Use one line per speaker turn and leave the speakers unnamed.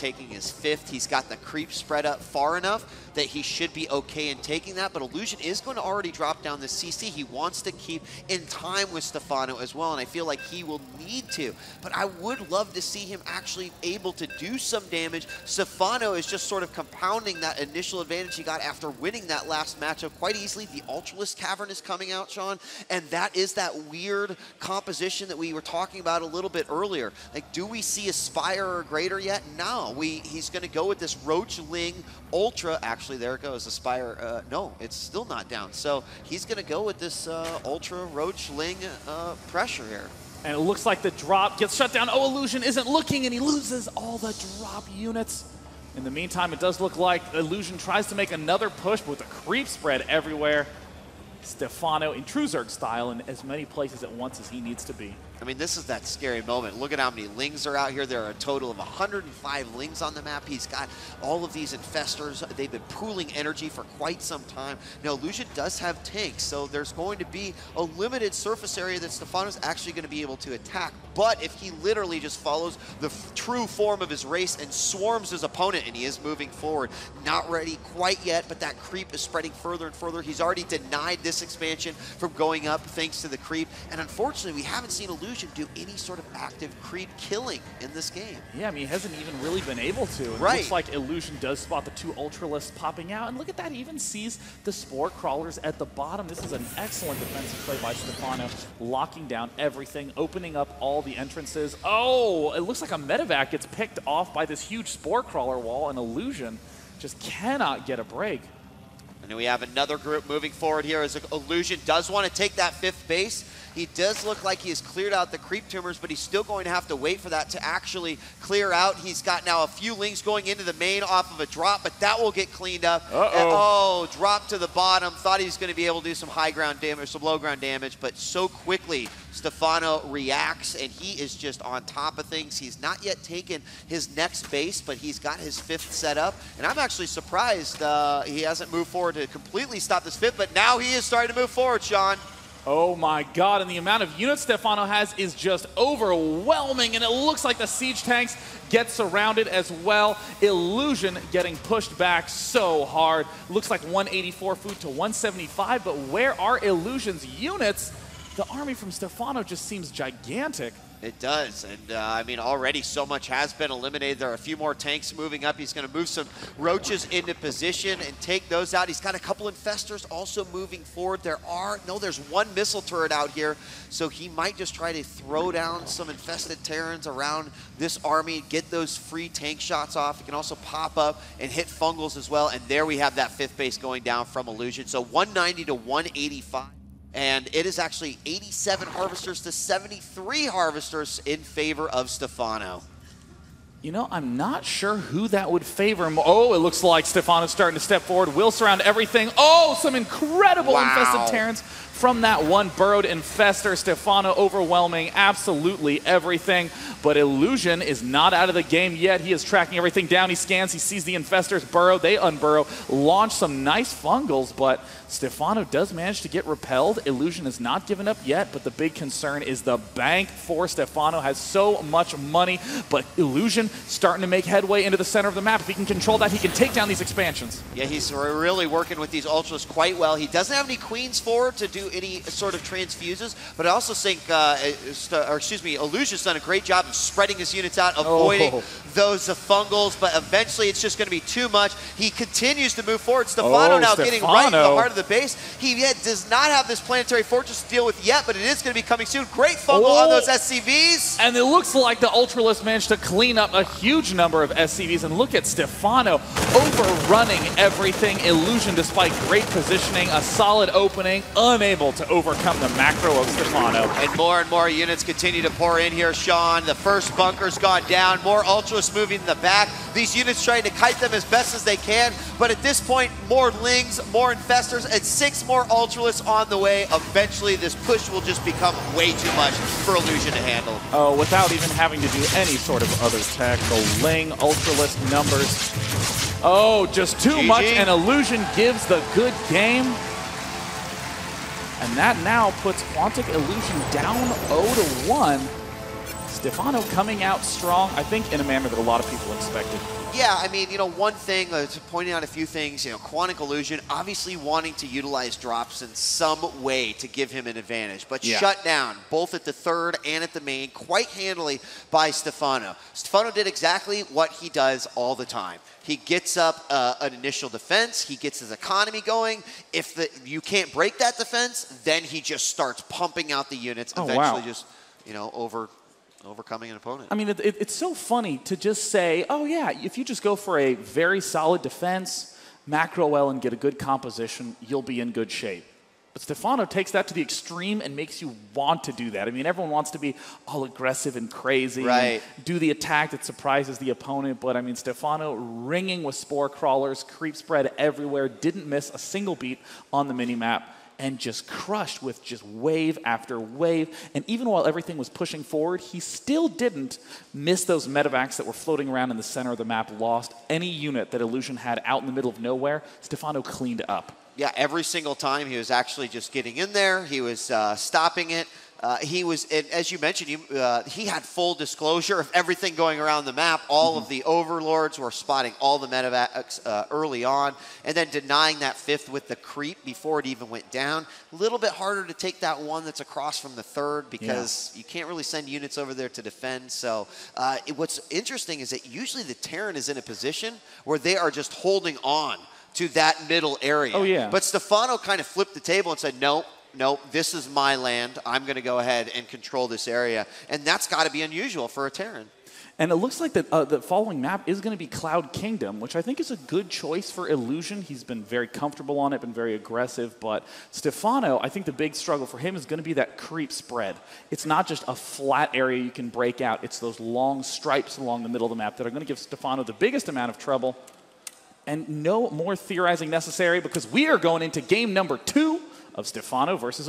taking his 5th. He's got the creep spread up far enough that he should be okay in taking that, but Illusion is going to already drop down the CC. He wants to keep in time with Stephano as well, and I feel like he will need to. But I would love to see him actually able to do some damage. Stephano is just sort of compounding that initial advantage he got after winning that last matchup quite easily. The Ultralisk Cavern is coming out, Sean, and that is that weird composition that we were talking about a little bit earlier. Like, do we see Aspire or greater yet? No, he's going to go with this Roach Ling Ultra. Actually, there it goes, Aspire. No, it's still not down. So he's going to go with this Ultra Roach Ling pressure here.
And it looks like the drop gets shut down. Oh, Illusion isn't looking, and he loses all the drop units. In the meantime, it does look like Illusion tries to make another push, but with a creep spread everywhere. Stephano in true Zerg style in as many places at once as he needs to be. I
mean, this is that scary moment. Look at how many Lings are out here. There are a total of 105 Lings on the map. He's got all of these Infestors. They've been pooling energy for quite some time. Now, Illusion does have tanks, so there's going to be a limited surface area that Stephano's actually going to be able to attack. But if he literally just follows the true form of his race and swarms his opponent, and he is moving forward, not ready quite yet, but that creep is spreading further and further. He's already denied this expansion from going up thanks to the creep. And unfortunately, we haven't seen Illusion do any sort of active creep killing in this game.
Yeah, I mean, he hasn't even really been able to. It looks like Illusion does spot the 2 Ultralisks popping out, and look at that, he even sees the Spore Crawlers at the bottom. This is an excellent defensive play by Stephano, locking down everything, opening up all the entrances. Oh, it looks like a medevac gets picked off by this huge Spore Crawler wall, and Illusion just cannot get a break.
And we have another group moving forward here as Illusion does want to take that 5th base. He does look like he has cleared out the creep tumors, but he's still going to have to wait for that to actually clear out. He's got now a few Lings going into the main off of a drop, but that will get cleaned up. Oh, drop to the bottom. Thought he was going to be able to do some high ground damage, some low ground damage, but so quickly Stephano reacts, and he is just on top of things. He's not yet taken his next base, but he's got his 5th set up, and I'm actually surprised he hasn't moved forward to completely stop this 5th, but now he is starting to move forward, Sean.
Oh my god, and the amount of units Stephano has is just overwhelming, and it looks like the siege tanks get surrounded as well. Illusion getting pushed back so hard. Looks like 184 food to 175, but where are Illusion's units? The army from Stephano just seems gigantic.
It does, and I mean, already so much has been eliminated. There are a few more tanks moving up. He's going to move some Roaches into position and take those out. He's got a couple Infestors also moving forward. There's one missile turret out here, so he might just try to throw down some infested Terrans around this army, get those free tank shots off. He can also pop up and hit Fungals as well, and there we have that 5th base going down from Illusion. So 190 to 185. And it is actually 87 Harvesters to 73 Harvesters in favor of Stephano.
You know, I'm not sure who that would favor him. Oh, it looks like Stephano's starting to step forward. Will surround everything. Oh, some incredible infested Terrans from that one burrowed Infestor. Stephano overwhelming absolutely everything. But Illusion is not out of the game yet. He is tracking everything down. He scans. He sees the Infestors burrow. They unburrow. Launch some nice Fungals, but Stephano does manage to get repelled. Illusion has not given up yet, but the big concern is the bank for Stephano. Has so much money, but Illusion starting to make headway into the center of the map. If he can control that, he can take down these expansions.
Yeah, he's really working with these Ultras quite well. He doesn't have any Queens forward to do any sort of transfuses, but I also think, Illusion's done a great job of spreading his units out, avoiding those Fungals, but eventually it's just going to be too much. He continues to move forward. Stephano now getting right in the heart of the base. He yet does not have this planetary fortress to deal with yet, but it is going to be coming soon. Great Fungal on those SCVs.
And it looks like the Ultralisk managed to clean up a huge number of SCVs, and look at Stephano overrunning everything. Illusion, despite great positioning, a solid opening, unable to overcome the macro of Stephano.
And more units continue to pour in here, Sean. The first bunker's gone down. More Ultras moving in the back. These units trying to kite them as best as they can, but at this point, more Lings, more Infestors, and 6 more Ultralisks on the way. Eventually, this push will just become way too much for Illusion to handle.
Oh, without even having to do any sort of other tech. The Ling Ultralisk numbers. Oh, just too much, and Illusion gives the good game. And that now puts Quantic Illusion down 0-1. Stephano coming out strong, I think, in a manner that a lot of people expected.
Yeah, I mean, one thing, pointing out a few things, Quantic Illusion obviously wanting to utilize drops in some way to give him an advantage, but shut down both at the third and at the main quite handily by Stephano. Stephano did exactly what he does all the time. He gets up an initial defense, he gets his economy going. If you can't break that defense, then he just starts pumping out the units, eventually just, overcoming an opponent.
I mean, it's so funny to just say, oh yeah, if you just go for a very solid defense, macro well, and get a good composition, you'll be in good shape. But Stephano takes that to the extreme and makes you want to do that. I mean, everyone wants to be all aggressive and crazy, and do the attack that surprises the opponent. But I mean, Stephano ringing with spore crawlers, creep spread everywhere, didn't miss a single beat on the minimap, and just crushed with just wave after wave. And even while everything was pushing forward, he still didn't miss those medevacs that were floating around in the center of the map, lost any unit that Illusion had out in the middle of nowhere. Stephano cleaned up.
Yeah, every single time he was actually just getting in there. He was stopping it. He was, as you mentioned, he had full disclosure of everything going around the map. All of the overlords were spotting all the medevacs early on, and then denying that fifth with the creep before it even went down. A little bit harder to take that one that's across from the third because you can't really send units over there to defend. So what's interesting is that usually the Terran is in a position where they are just holding on to that middle area.
Oh, yeah.
But Stephano kind of flipped the table and said, nope, this is my land. I'm going to go ahead and control this area. And that's got to be unusual for a Terran.
And it looks like the following map is going to be Cloud Kingdom, which I think is a good choice for Illusion. He's been very comfortable on it, been very aggressive. But Stephano, I think the big struggle for him is going to be that creep spread. It's not just a flat area you can break out. It's those long stripes along the middle of the map that are going to give Stephano the biggest amount of trouble. And no more theorizing necessary because we are going into game number 2 of Stephano versus